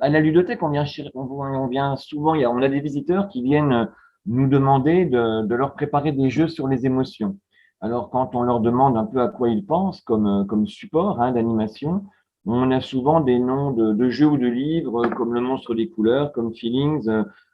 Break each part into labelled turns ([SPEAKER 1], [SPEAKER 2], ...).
[SPEAKER 1] À la ludothèque, on vient souvent, on a des visiteurs qui viennent nous demander de leur préparer des jeux sur les émotions. Alors, quand on leur demande un peu à quoi ils pensent comme support d'animation, on a souvent des noms de jeux ou de livres comme Le Monstre des couleurs, comme Feelings,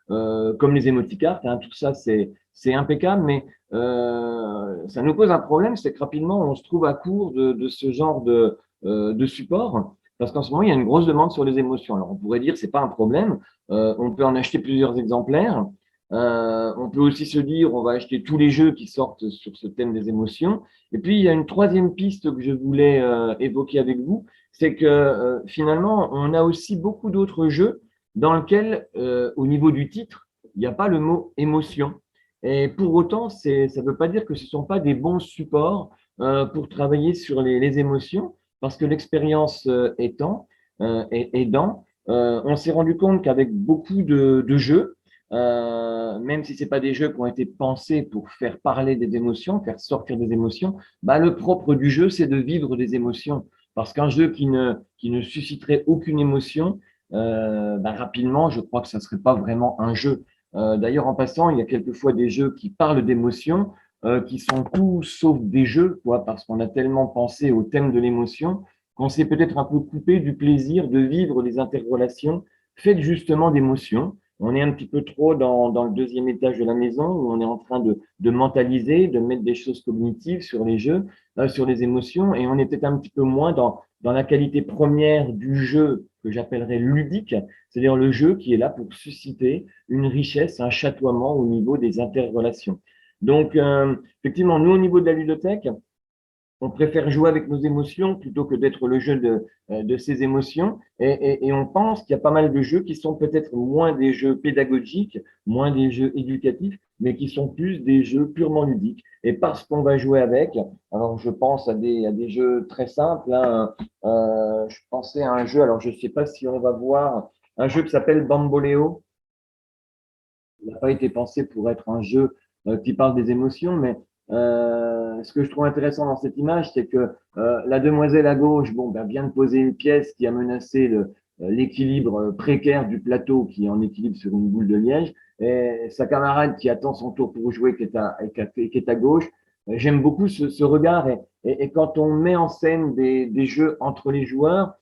[SPEAKER 1] comme les émoticartes. Tout ça, c'est impeccable, mais ça nous pose un problème, c'est que rapidement, on se trouve à court de ce genre de support. Parce qu'en ce moment, il y a une grosse demande sur les émotions. Alors, on pourrait dire, c'est pas un problème. On peut en acheter plusieurs exemplaires. On peut aussi se dire, on va acheter tous les jeux qui sortent sur ce thème des émotions. Et puis, il y a une troisième piste que je voulais évoquer avec vous, c'est que finalement, on a aussi beaucoup d'autres jeux dans lesquels, au niveau du titre, il n'y a pas le mot émotion. Et pour autant, ça ne veut pas dire que ce ne sont pas des bons supports pour travailler sur les émotions parce que l'expérience aidant, on s'est rendu compte qu'avec beaucoup de jeux, même si c'est pas des jeux qui ont été pensés pour faire parler des émotions, faire sortir des émotions, bah, le propre du jeu, c'est de vivre des émotions. Parce qu'un jeu qui ne susciterait aucune émotion, bah, rapidement, je crois que ça serait pas vraiment un jeu. D'ailleurs, en passant, il y a quelquefois des jeux qui parlent d'émotions, qui sont tout sauf des jeux, quoi, parce qu'on a tellement pensé au thème de l'émotion qu'on s'est peut-être un peu coupé du plaisir de vivre des interrelations faites justement d'émotions. On est un petit peu trop dans le deuxième étage de la maison où on est en train de mentaliser, de mettre des choses cognitives sur les jeux, sur les émotions, et on est peut-être un petit peu moins dans la qualité première du jeu que j'appellerais ludique, c'est-à-dire le jeu qui est là pour susciter une richesse, un chatoiement au niveau des interrelations. Donc, effectivement, nous, au niveau de la ludothèque, on préfère jouer avec nos émotions plutôt que d'être le jeu de ces émotions. Et on pense qu'il y a pas mal de jeux qui sont peut-être moins des jeux pédagogiques, moins des jeux éducatifs, mais qui sont plus des jeux purement ludiques. Et parce qu'on va jouer avec, alors je pense à des jeux très simples. Je pensais à un jeu, alors je ne sais pas si on va voir, un jeu qui s'appelle Bamboléo. Il n'a pas été pensé pour être un jeu qui parle des émotions, mais ce que je trouve intéressant dans cette image, c'est que la demoiselle à gauche, bon, ben, vient de poser une pièce qui a menacé l'équilibre précaire du plateau qui est en équilibre sur une boule de liège, et sa camarade qui attend son tour pour jouer, qui est à gauche. J'aime beaucoup ce regard, et quand on met en scène des jeux entre les joueurs,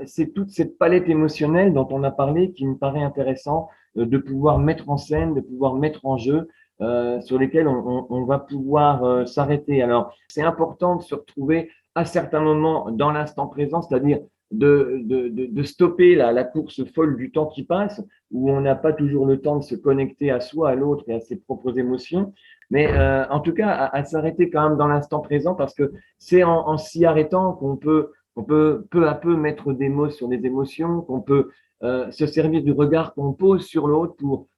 [SPEAKER 1] c'est toute cette palette émotionnelle dont on a parlé qui me paraît intéressant de pouvoir mettre en scène, de pouvoir mettre en jeu, sur lesquels on va pouvoir s'arrêter. Alors, c'est important de se retrouver à certains moments dans l'instant présent, c'est-à-dire de stopper la course folle du temps qui passe, où on n'a pas toujours le temps de se connecter à soi, à l'autre et à ses propres émotions. Mais en tout cas, à s'arrêter quand même dans l'instant présent, parce que c'est en s'y arrêtant qu'on peut peu à peu mettre des mots sur les émotions, qu'on peut se servir du regard qu'on pose sur l'autre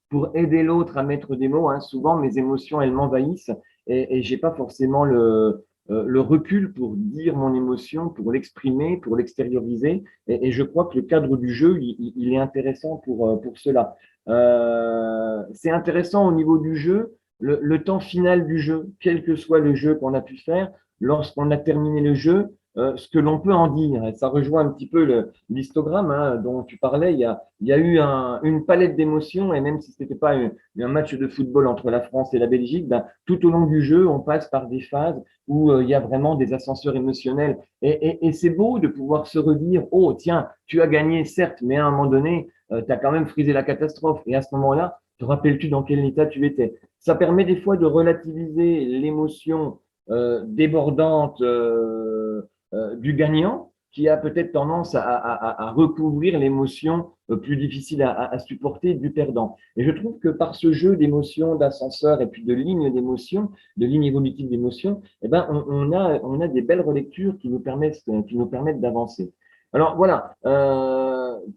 [SPEAKER 1] pour aider l'autre à mettre des mots. Souvent, mes émotions, elles m'envahissent et j'ai pas forcément le recul pour dire mon émotion, pour l'exprimer, pour l'extérioriser. Et je crois que le cadre du jeu, il est intéressant pour cela. C'est intéressant au niveau du jeu, le temps final du jeu, quel que soit le jeu qu'on a pu faire, lorsqu'on a terminé le jeu, ce que l'on peut en dire. Et ça rejoint un petit peu l'histogramme dont tu parlais. Il y a eu une palette d'émotions, et même si ce n'était pas un match de football entre la France et la Belgique, ben, tout au long du jeu, on passe par des phases où il y a vraiment des ascenseurs émotionnels. Et c'est beau de pouvoir se redire, oh tiens, tu as gagné, certes, mais à un moment donné, tu as quand même frisé la catastrophe. Et à ce moment-là, te rappelles-tu dans quel état tu étais? Ça permet des fois de relativiser l'émotion débordante du gagnant qui a peut-être tendance à recouvrir l'émotion plus difficile à supporter du perdant. Et je trouve que par ce jeu d'émotions, d'ascenseur et puis de lignes d'émotions, de lignes évolutives d'émotions, eh ben, on a des belles relectures qui nous permettent d'avancer. Alors voilà,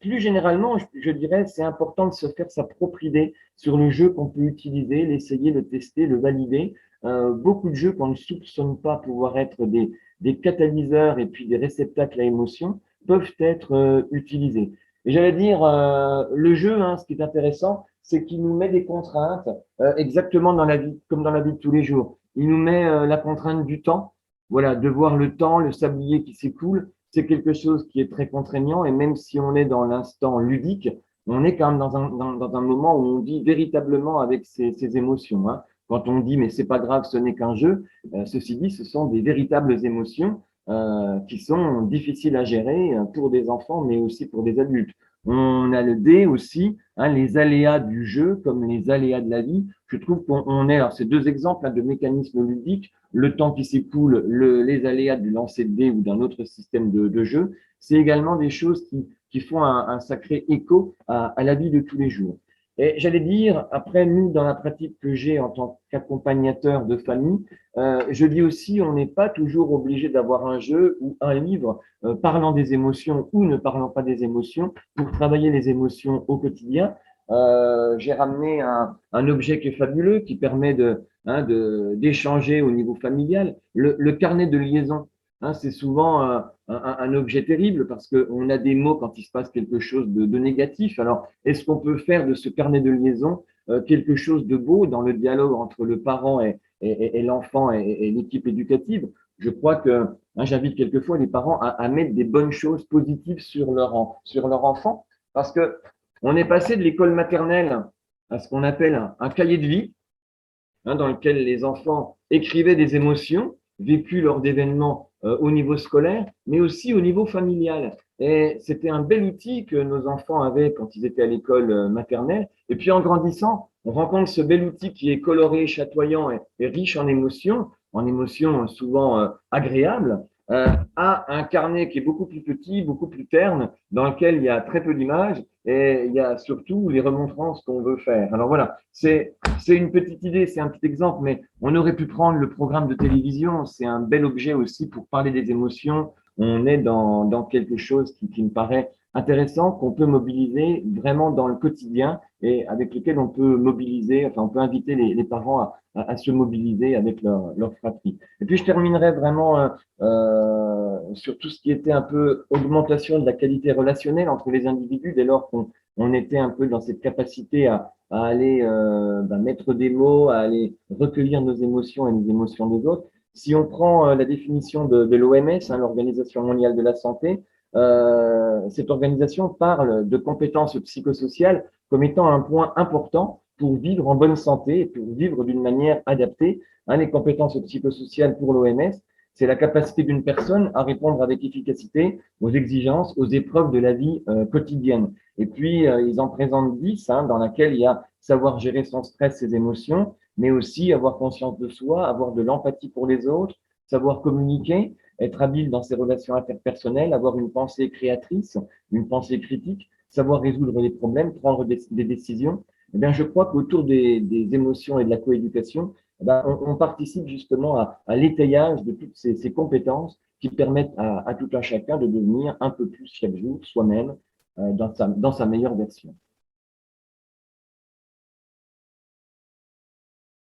[SPEAKER 1] plus généralement, je dirais, c'est important de se faire sa propre idée sur le jeu qu'on peut utiliser, l'essayer, le tester, le valider. Beaucoup de jeux qu'on ne soupçonne pas pouvoir être des catalyseurs et puis des réceptacles à émotion peuvent être utilisés. Et j'allais dire, le jeu, ce qui est intéressant, c'est qu'il nous met des contraintes exactement dans la vie, comme dans la vie de tous les jours. Il nous met la contrainte du temps, voilà, de voir le temps, le sablier qui s'écoule. c'est quelque chose qui est très contraignant, et même si on est dans l'instant ludique, on est quand même dans un moment où on vit véritablement avec ses émotions, hein. Quand on dit mais c'est pas grave, ce n'est qu'un jeu, ceci dit, ce sont des véritables émotions qui sont difficiles à gérer pour des enfants, mais aussi pour des adultes. On a le dé aussi, hein, les aléas du jeu comme les aléas de la vie. Je trouve qu'on est, alors c'est deux exemples, hein, de mécanismes ludiques, le temps qui s'écoule, les aléas du lancer de dés ou d'un autre système de jeu. C'est également des choses qui font un sacré écho à la vie de tous les jours. Et j'allais dire, après, nous, dans la pratique que j'ai en tant qu'accompagnateur de famille, je dis aussi, on n'est pas toujours obligé d'avoir un jeu ou un livre parlant des émotions ou ne parlant pas des émotions pour travailler les émotions au quotidien. J'ai ramené un objet qui est fabuleux, qui permet d'échanger au niveau familial, le carnet de liaison. Hein, c'est souvent un objet terrible parce qu'on a des mots quand il se passe quelque chose de négatif. Alors, est-ce qu'on peut faire de ce carnet de liaison quelque chose de beau dans le dialogue entre le parent et l'enfant et l'équipe éducative? Je crois que j'invite quelquefois les parents à mettre des bonnes choses positives sur leur enfant parce que on est passé de l'école maternelle à ce qu'on appelle un cahier de vie, hein, dans lequel les enfants écrivaient des émotions vécues lors d'événements au niveau scolaire, mais aussi au niveau familial. Et c'était un bel outil que nos enfants avaient quand ils étaient à l'école maternelle. Et puis en grandissant, on rencontre ce bel outil qui est coloré, chatoyant et riche en émotions souvent agréables, à un carnet qui est beaucoup plus petit, beaucoup plus terne, dans lequel il y a très peu d'images et il y a surtout les remontrances qu'on veut faire. Alors voilà, c'est une petite idée, c'est un petit exemple, mais on aurait pu prendre le programme de télévision. C'est un bel objet aussi pour parler des émotions. On est dans quelque chose qui me paraît intéressant, qu'on peut mobiliser vraiment dans le quotidien et avec lequel on peut mobiliser, enfin, on peut inviter les parents à se mobiliser avec leur fratrie. Et puis, je terminerai vraiment sur tout ce qui était un peu augmentation de la qualité relationnelle entre les individus dès lors qu'on était un peu dans cette capacité à aller mettre des mots, à aller recueillir nos émotions et les émotions des autres. Si on prend la définition de l'OMS, hein, l'Organisation mondiale de la santé, cette organisation parle de compétences psychosociales comme étant un point important pour vivre en bonne santé et pour vivre d'une manière adaptée. Hein, les compétences psychosociales pour l'OMS, c'est la capacité d'une personne à répondre avec efficacité aux exigences, aux épreuves de la vie quotidienne. Et puis, ils en présentent 10, hein, dans laquelle il y a savoir gérer son stress, ses émotions, mais aussi avoir conscience de soi, avoir de l'empathie pour les autres, savoir communiquer, être habile dans ses relations interpersonnelles, avoir une pensée créatrice, une pensée critique, savoir résoudre les problèmes, prendre des décisions. Eh bien, je crois qu'autour des émotions et de la coéducation, eh bien, on participe justement à l'étayage de toutes ces compétences qui permettent à tout un chacun de devenir un peu plus chaque jour soi-même dans sa meilleure version.